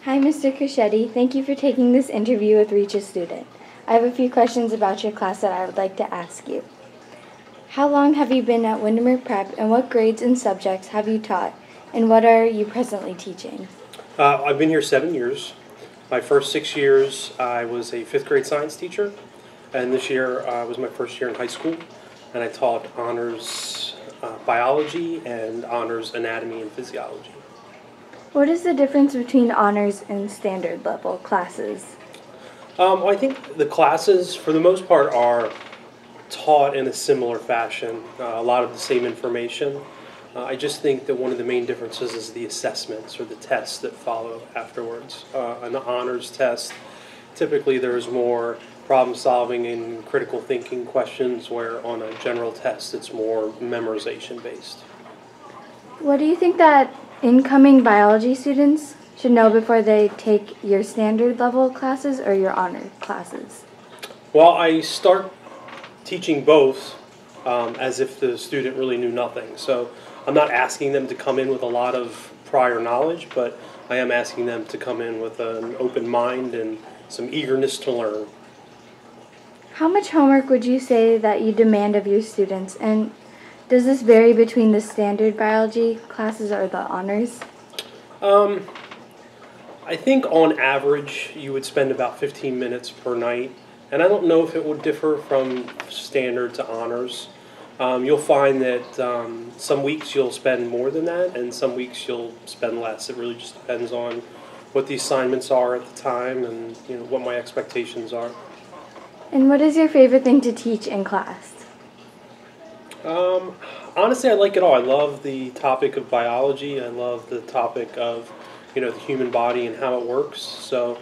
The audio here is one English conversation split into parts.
Hi, Mr. Crocetti. Thank you for taking this interview with Reach a Student. I have a few questions about your class that I would like to ask you. How long have you been at Windermere Prep, and what grades and subjects have you taught, and what are you presently teaching? I've been here 7 years. My first 6 years, I was a fifth grade science teacher, and this year was my first year in high school, and I taught honors biology and honors anatomy and physiology. What is the difference between honors and standard level classes? I think the classes, for the most part, are taught in a similar fashion, a lot of the same information. I just think that one of the main differences is the assessments or the tests that follow afterwards. An honors test, typically there's more problem solving and critical thinking questions, where on a general test it's more memorization based. What do you think that incoming biology students should know before they take your standard level classes or your honor classes? Well, I start teaching both as if the student really knew nothing. So I'm not asking them to come in with a lot of prior knowledge, but I am asking them to come in with an open mind and some eagerness to learn. How much homework would you say that you demand of your students, and does this vary between the standard biology classes or the honors? I think on average you would spend about 15 minutes per night, and I don't know if it would differ from standard to honors. You'll find that some weeks you'll spend more than that, and some weeks you'll spend less. It really just depends on what the assignments are at the time, and what my expectations are. And what is your favorite thing to teach in class? Honestly, I like it all. I love the topic of biology. I love the topic of the human body and how it works. So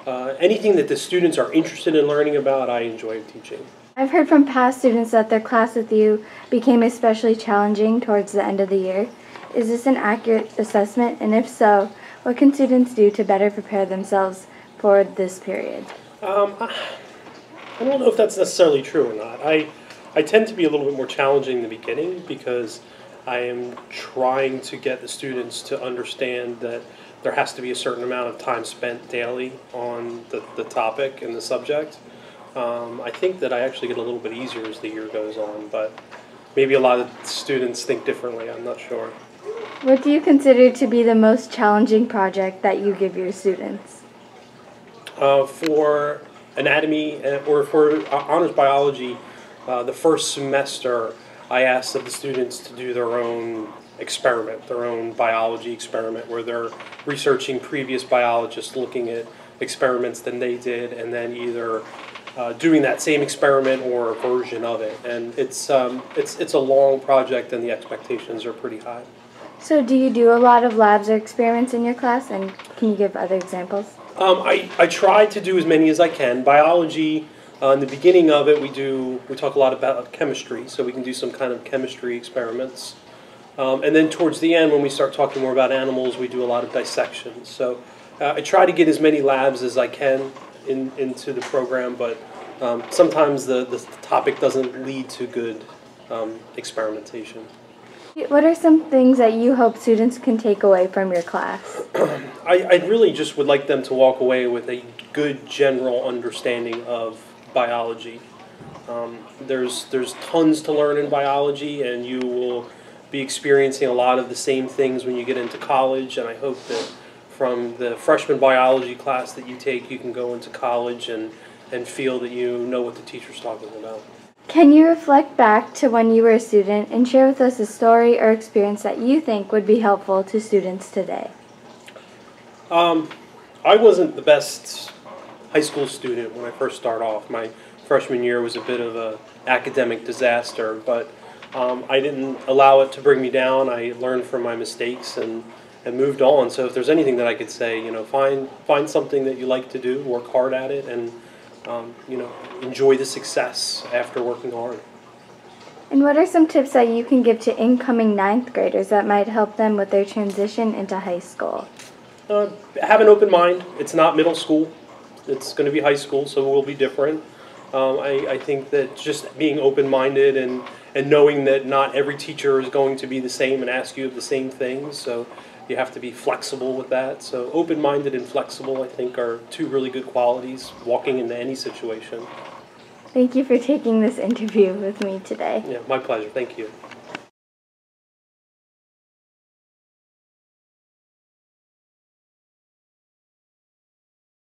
anything that the students are interested in learning about, I enjoy teaching. I've heard from past students that their class with you became especially challenging towards the end of the year. Is this an accurate assessment? And if so, what can students do to better prepare themselves for this period? I don't know if that's necessarily true or not. I tend to be a little bit more challenging in the beginning because I am trying to get the students to understand that there has to be a certain amount of time spent daily on the topic and the subject. I think that I actually get a little bit easier as the year goes on, but maybe a lot of students think differently. I'm not sure. What do you consider to be the most challenging project that you give your students? For anatomy or for honors biology, the first semester I asked of the students to do their own experiment, their own biology experiment, where they're researching previous biologists, looking at experiments that they did, and then either doing that same experiment or a version of it. And it's a long project, and the expectations are pretty high. So do you do a lot of labs or experiments in your class, and can you give other examples? I try to do as many as I can. Biology, in the beginning of it, we talk a lot about chemistry, so we can do some kind of chemistry experiments. And then towards the end, when we start talking more about animals, we do a lot of dissections. So I try to get as many labs as I can into the program, but sometimes the topic doesn't lead to good experimentation. What are some things that you hope students can take away from your class? I really just would like them to walk away with a good general understanding of biology. There's tons to learn in biology, and you will be experiencing a lot of the same things when you get into college, and I hope that from the freshman biology class that you take, you can go into college and feel that you know what the teacher's talking about. Can you reflect back to when you were a student and share with us a story or experience that you think would be helpful to students today? I wasn't the best high school student when I first started off. My freshman year was a bit of an academic disaster, but I didn't allow it to bring me down. I learned from my mistakes and moved on. So if there's anything that I could say, find something that you like to do, work hard at it, and enjoy the success after working hard. And what are some tips that you can give to incoming 9th graders that might help them with their transition into high school? Have an open mind. It's not middle school. It's going to be high school, so it will be different. I think that just being open-minded and knowing that not every teacher is going to be the same and ask you of the same things. So You have to be flexible with that. So open-minded and flexible, I think, are two really good qualities walking into any situation. Thank you for taking this interview with me today. Yeah, my pleasure. Thank you.